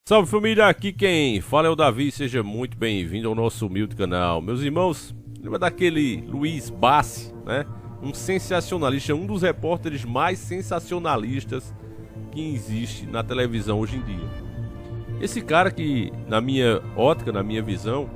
Salve família, aqui quem fala é o Davi, seja muito bem-vindo ao nosso humilde canal. Meus irmãos, lembra daquele Luiz Bassi, né? Um sensacionalista, um dos repórteres mais sensacionalistas que existe na televisão hoje em dia. Esse cara que, na minha ótica, na minha visão,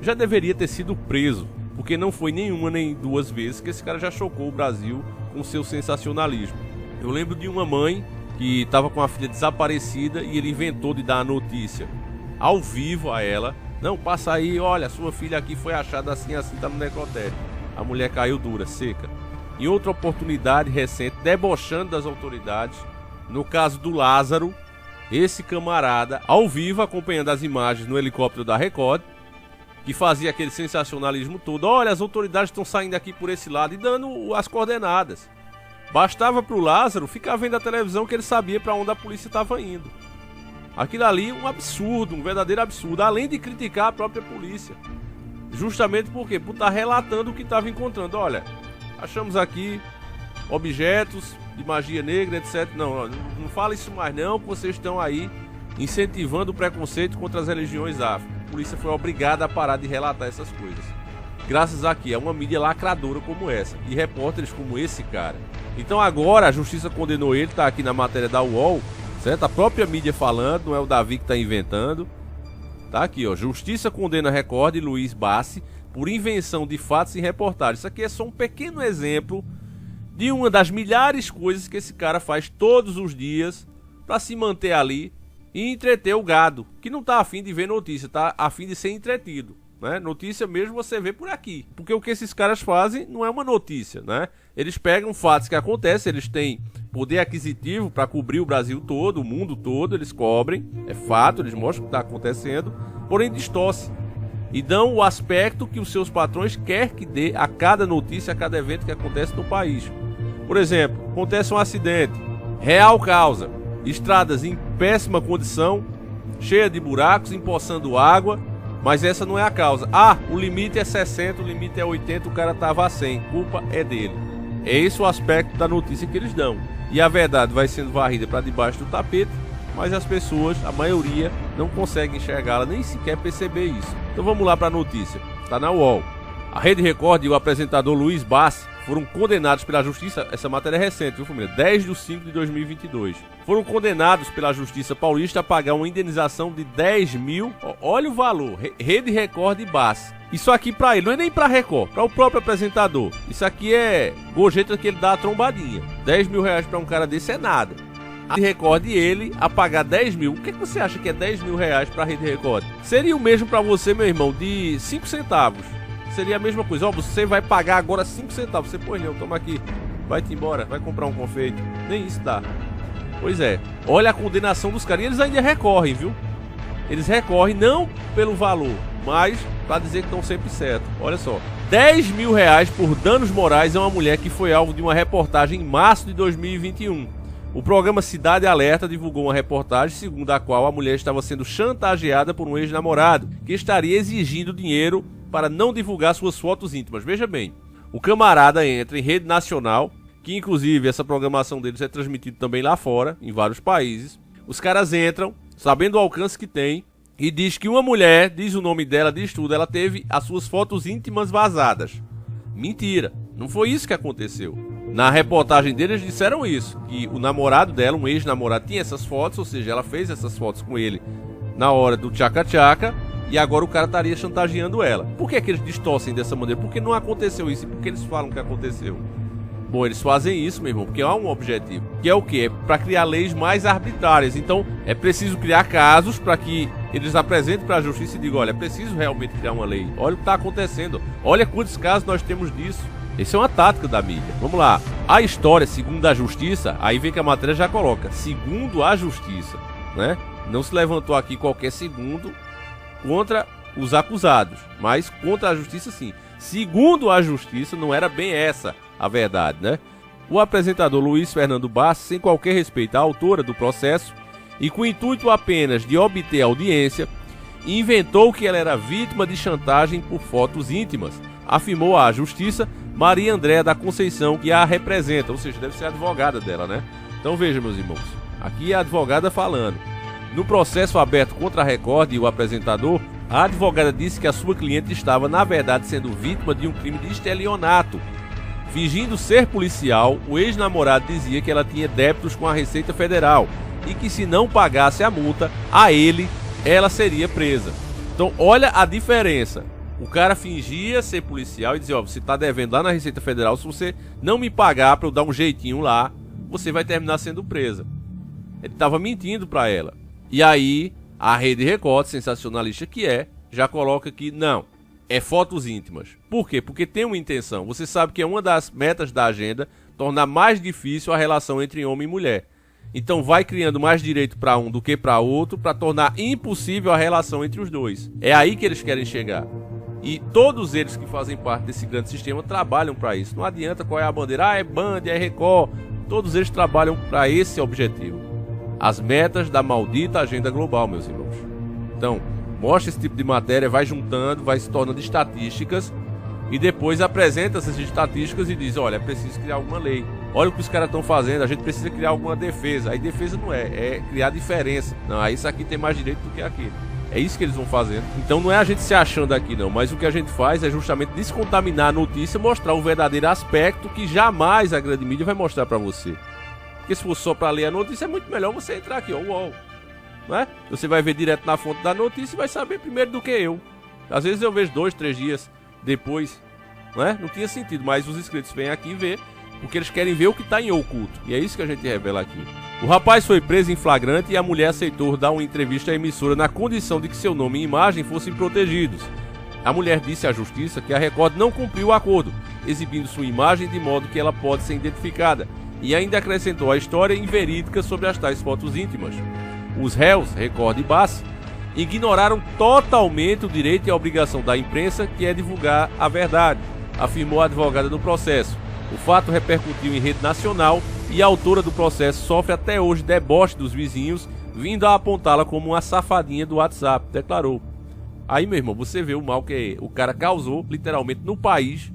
já deveria ter sido preso, porque não foi nenhuma nem duas vezes que esse cara já chocou o Brasil com seu sensacionalismo. Eu lembro de uma mãe que estava com a filha desaparecida e ele inventou de dar a notícia ao vivo a ela. Não, passa aí, olha, sua filha aqui foi achada assim, tá no necrotério. A mulher caiu dura, seca. Em outra oportunidade recente, debochando das autoridades, no caso do Lázaro, esse camarada, ao vivo, acompanhando as imagens no helicóptero da Record, que fazia aquele sensacionalismo todo. Olha, as autoridades estão saindo aqui por esse lado e dando as coordenadas. Bastava pro Lázaro ficar vendo a televisão que ele sabia para onde a polícia estava indo. Aquilo ali um absurdo, um verdadeiro absurdo, além de criticar a própria polícia. Justamente por quê? Por estar relatando o que estava encontrando. Olha, achamos aqui objetos de magia negra, etc. Não fala isso mais não, que vocês estão aí incentivando o preconceito contra as religiões afro. A polícia foi obrigada a parar de relatar essas coisas. Graças a que é uma mídia lacradora como essa e repórteres como esse cara. Então agora a justiça condenou ele, tá aqui na matéria da UOL, certo? A própria mídia falando, não é o Davi que tá inventando. Tá aqui, ó, justiça condena Record e Luiz Bassi por invenção de fatos em reportagens. Isso aqui é só um pequeno exemplo de uma das milhares de coisas que esse cara faz todos os dias para se manter ali e entreter o gado, que não tá afim de ver notícia, tá afim de ser entretido. Né? Notícia mesmo você vê por aqui, porque o que esses caras fazem não é uma notícia, né? Eles pegam fatos que acontecem, eles têm poder aquisitivo para cobrir o Brasil todo, o mundo todo, eles cobrem, é fato, eles mostram o que está acontecendo, porém distorcem e dão o aspecto que os seus patrões querem que dê a cada notícia, a cada evento que acontece no país. Por exemplo, acontece um acidente, real causa, estradas em péssima condição, cheia de buracos, empoçando água. Mas essa não é a causa. Ah, o limite é 60, o limite é 80, o cara tava a 100. Culpa é dele. É esse o aspecto da notícia que eles dão. E a verdade vai sendo varrida para debaixo do tapete, mas as pessoas, a maioria, não conseguem enxergá-la, nem sequer perceber isso. Então vamos lá para a notícia. Está na UOL. A Rede Record e o apresentador Luiz Bassi foram condenados pela justiça, essa matéria é recente, viu família? 10/5/2022. Foram condenados pela justiça paulista a pagar uma indenização de 10 mil, olha o valor, Rede Record e Bassi. Isso aqui pra ele, não é nem pra Record, pra o próprio apresentador. Isso aqui é gorjeta que ele dá a trombadinha. 10 mil reais pra um cara desse é nada. A Rede Record e ele a pagar 10 mil. O que você acha que é 10 mil reais pra Rede Record? Seria o mesmo pra você, meu irmão, de 5 centavos. Seria a mesma coisa, ó, você vai pagar agora 5 centavos, você, pois não, toma aqui, vai-te embora, vai comprar um confeito, nem isso dá. Pois é, olha a condenação dos caras, e eles ainda recorrem, viu? Eles recorrem não pelo valor, mas pra dizer que estão sempre certos. Olha só, 10 mil reais por danos morais a uma mulher que foi alvo de uma reportagem em março de 2021. O programa Cidade Alerta divulgou uma reportagem segundo a qual a mulher estava sendo chantageada por um ex-namorado, que estaria exigindo dinheiro para não divulgar suas fotos íntimas. Veja bem, o camarada entra em rede nacional, que inclusive essa programação deles é transmitida também lá fora, em vários países. Os caras entram, sabendo o alcance que tem, e diz que uma mulher, diz o nome dela, diz tudo, ela teve as suas fotos íntimas vazadas. Mentira, não foi isso que aconteceu. Na reportagem deles disseram isso, que o namorado dela, um ex-namorado, tinha essas fotos, ou seja, ela fez essas fotos com ele na hora do tchaca-tchaca, e agora o cara estaria chantageando ela. Por que é que eles distorcem dessa maneira? Porque não aconteceu isso. E por que eles falam que aconteceu? Bom, eles fazem isso, meu irmão, porque há um objetivo. Que é o quê? É para criar leis mais arbitrárias. Então, é preciso criar casos para que eles apresentem para a justiça e digam, olha, é preciso realmente criar uma lei. Olha o que está acontecendo. Olha quantos casos nós temos disso. Essa é uma tática da mídia. Vamos lá. A história, segundo a justiça, aí vem que a matéria já coloca. Segundo a justiça, né? Não se levantou aqui qualquer segundo contra os acusados, mas contra a justiça sim. Segundo a justiça, não era bem essa a verdade, né? O apresentador Luiz Fernando Bassi, sem qualquer respeito à autora do processo e com o intuito apenas de obter audiência, inventou que ela era vítima de chantagem por fotos íntimas, afirmou a justiça Maria Andréa da Conceição, que a representa, ou seja, deve ser a advogada dela, né? Então veja, meus irmãos, aqui é a advogada falando. No processo aberto contra a Record e o apresentador, a advogada disse que a sua cliente estava, na verdade, sendo vítima de um crime de estelionato. Fingindo ser policial, o ex-namorado dizia que ela tinha débitos com a Receita Federal e que se não pagasse a multa a ele, ela seria presa. Então olha a diferença. O cara fingia ser policial e dizia, ó, você tá devendo lá na Receita Federal, se você não me pagar pra eu dar um jeitinho lá, você vai terminar sendo presa. Ele tava mentindo pra ela. E aí, a Rede Record, sensacionalista que é, já coloca que não, é fotos íntimas. Por quê? Porque tem uma intenção. Você sabe que é uma das metas da agenda tornar mais difícil a relação entre homem e mulher. Então vai criando mais direito para um do que para outro, para tornar impossível a relação entre os dois. É aí que eles querem chegar. E todos eles que fazem parte desse grande sistema trabalham para isso. Não adianta qual é a bandeira, é Band, é Record. Todos eles trabalham para esse objetivo. As metas da maldita agenda global, meus irmãos. Então, mostra esse tipo de matéria, vai juntando, vai se tornando estatísticas e depois apresenta essas estatísticas e diz, olha, é preciso criar alguma lei. Olha o que os caras estão fazendo, a gente precisa criar alguma defesa. Aí defesa não é criar diferença. Não, aí isso aqui tem mais direito do que aquele. É isso que eles vão fazendo. Então não é a gente se achando aqui não, mas o que a gente faz é justamente descontaminar a notícia, mostrar o verdadeiro aspecto que jamais a grande mídia vai mostrar pra você. Porque se for só pra ler a notícia, é muito melhor você entrar aqui, ó, UOL. Né? Você vai ver direto na fonte da notícia e vai saber primeiro do que eu. Às vezes eu vejo 2, 3 dias depois, né? Não tinha sentido, mas os inscritos vêm aqui ver, porque eles querem ver o que está em oculto. E é isso que a gente revela aqui. O rapaz foi preso em flagrante e a mulher aceitou dar uma entrevista à emissora na condição de que seu nome e imagem fossem protegidos. A mulher disse à justiça que a Record não cumpriu o acordo, exibindo sua imagem de modo que ela pode ser identificada, e ainda acrescentou a história inverídica sobre as tais fotos íntimas. Os réus, Record e Bassi, ignoraram totalmente o direito e a obrigação da imprensa, que é divulgar a verdade, afirmou a advogada do processo. O fato repercutiu em rede nacional e a autora do processo sofre até hoje deboche dos vizinhos, vindo a apontá-la como uma safadinha do WhatsApp, declarou. Aí, meu irmão, você vê o mal que o cara causou, literalmente, no país,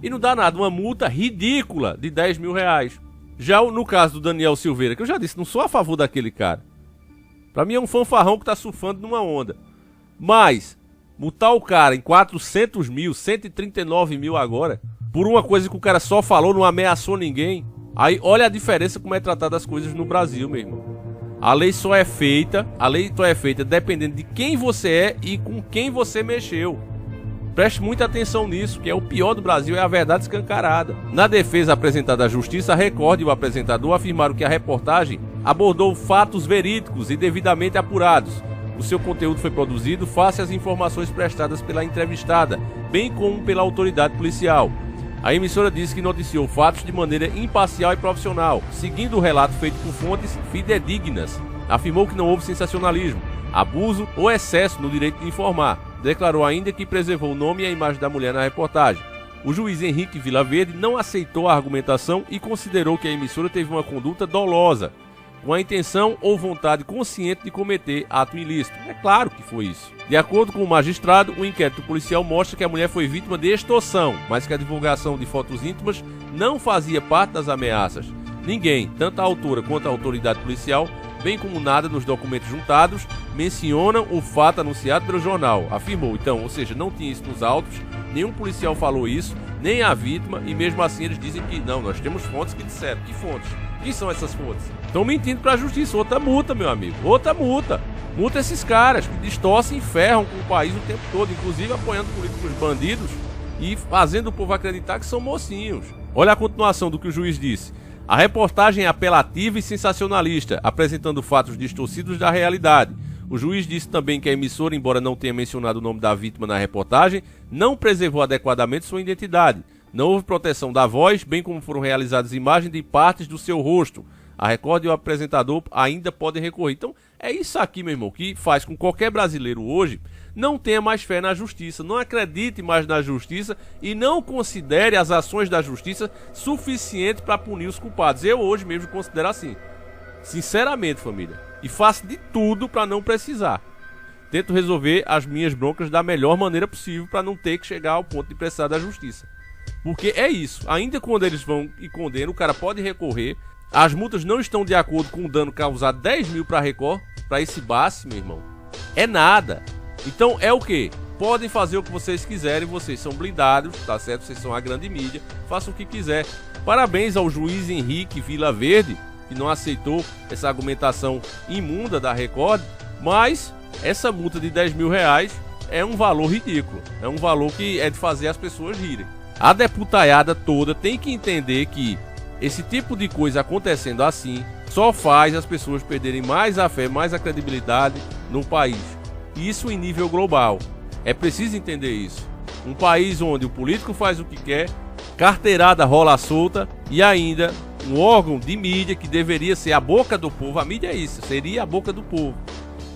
e não dá nada, uma multa ridícula de 10 mil reais. Já no caso do Daniel Silveira, que eu já disse, não sou a favor daquele cara. Pra mim é um fanfarrão que tá surfando numa onda. Mas, multar o cara em 400 mil, 139 mil agora, por uma coisa que o cara só falou, não ameaçou ninguém. Aí, olha a diferença como é tratada as coisas no Brasil, meu irmão. A lei só é feita dependendo de quem você é e com quem você mexeu. Preste muita atenção nisso, que é o pior do Brasil, é a verdade escancarada. Na defesa apresentada à justiça, a Record e o apresentador afirmaram que a reportagem abordou fatos verídicos e devidamente apurados. O seu conteúdo foi produzido face às informações prestadas pela entrevistada, bem como pela autoridade policial. A emissora disse que noticiou fatos de maneira imparcial e profissional, seguindo o relato feito por fontes fidedignas. Afirmou que não houve sensacionalismo, abuso ou excesso no direito de informar. Declarou ainda que preservou o nome e a imagem da mulher na reportagem. O juiz Henrique Vilaverde não aceitou a argumentação e considerou que a emissora teve uma conduta dolosa, com a intenção ou vontade consciente de cometer ato ilícito. É claro que foi isso. De acordo com o magistrado, o inquérito policial mostra que a mulher foi vítima de extorsão, mas que a divulgação de fotos íntimas não fazia parte das ameaças. Ninguém, tanto a autora quanto a autoridade policial, bem como nada nos documentos juntados, mencionam o fato anunciado pelo jornal, afirmou. Então, ou seja, não tinha isso nos autos, nenhum policial falou isso, nem a vítima, e mesmo assim eles dizem que não, nós temos fontes que disseram. Que fontes? Quem são essas fontes? Estão mentindo para a justiça. Outra multa, meu amigo, outra multa. Multa esses caras que distorcem e ferram com o país o tempo todo, inclusive apoiando políticos bandidos e fazendo o povo acreditar que são mocinhos. Olha a continuação do que o juiz disse. A reportagem é apelativa e sensacionalista, apresentando fatos distorcidos da realidade. O juiz disse também que a emissora, embora não tenha mencionado o nome da vítima na reportagem, não preservou adequadamente sua identidade. Não houve proteção da voz, bem como foram realizadas imagens de partes do seu rosto. A Record e o apresentador ainda podem recorrer. Então, é isso aqui, meu irmão, que faz com que qualquer brasileiro hoje não tenha mais fé na justiça, não acredite mais na justiça e não considere as ações da justiça suficientes para punir os culpados. Eu hoje mesmo considero assim, sinceramente, família, e faço de tudo para não precisar. Tento resolver as minhas broncas da melhor maneira possível para não ter que chegar ao ponto de precisar da justiça. Porque é isso, ainda quando eles vão e condenam, o cara pode recorrer, As multas não estão de acordo com o dano causado 10 mil para a Record, para esse BASF, meu irmão. É nada. Então é o quê? Podem fazer o que vocês quiserem, vocês são blindados, tá certo? Vocês são a grande mídia, façam o que quiser. Parabéns ao juiz Henrique Vilaverde, que não aceitou essa argumentação imunda da Record, mas essa multa de 10 mil reais é um valor ridículo, é um valor que é de fazer as pessoas rirem. A deputaiada toda tem que entender que esse tipo de coisa acontecendo assim só faz as pessoas perderem mais a fé, mais a credibilidade no país. Isso em nível global. É preciso entender isso. Um país onde o político faz o que quer, carteirada rola solta e ainda um órgão de mídia que deveria ser a boca do povo, a mídia é isso, seria a boca do povo,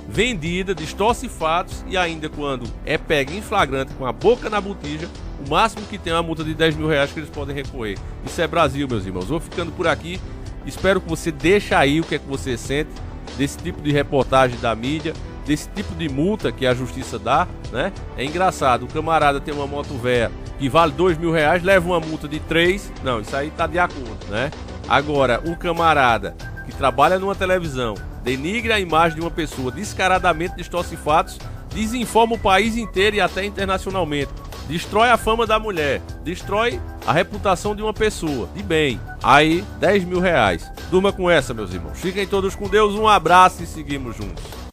vendida, distorce fatos e ainda quando é pega em flagrante com a boca na botija, o máximo que tem é uma multa de 10 mil reais que eles podem recorrer. Isso é Brasil, meus irmãos. Vou ficando por aqui. Espero que você deixe aí o que é que você sente desse tipo de reportagem da mídia, desse tipo de multa que a justiça dá, né? É engraçado, o camarada tem uma moto velha que vale 2 mil reais, leva uma multa de 3, não, isso aí tá de acordo, né? Agora, o camarada que trabalha numa televisão, denigra a imagem de uma pessoa, descaradamente distorce fatos, desinforma o país inteiro e até internacionalmente, destrói a fama da mulher, destrói a reputação de uma pessoa, de bem, aí 10 mil reais. Durma com essa, meus irmãos. Fiquem todos com Deus, um abraço e seguimos juntos.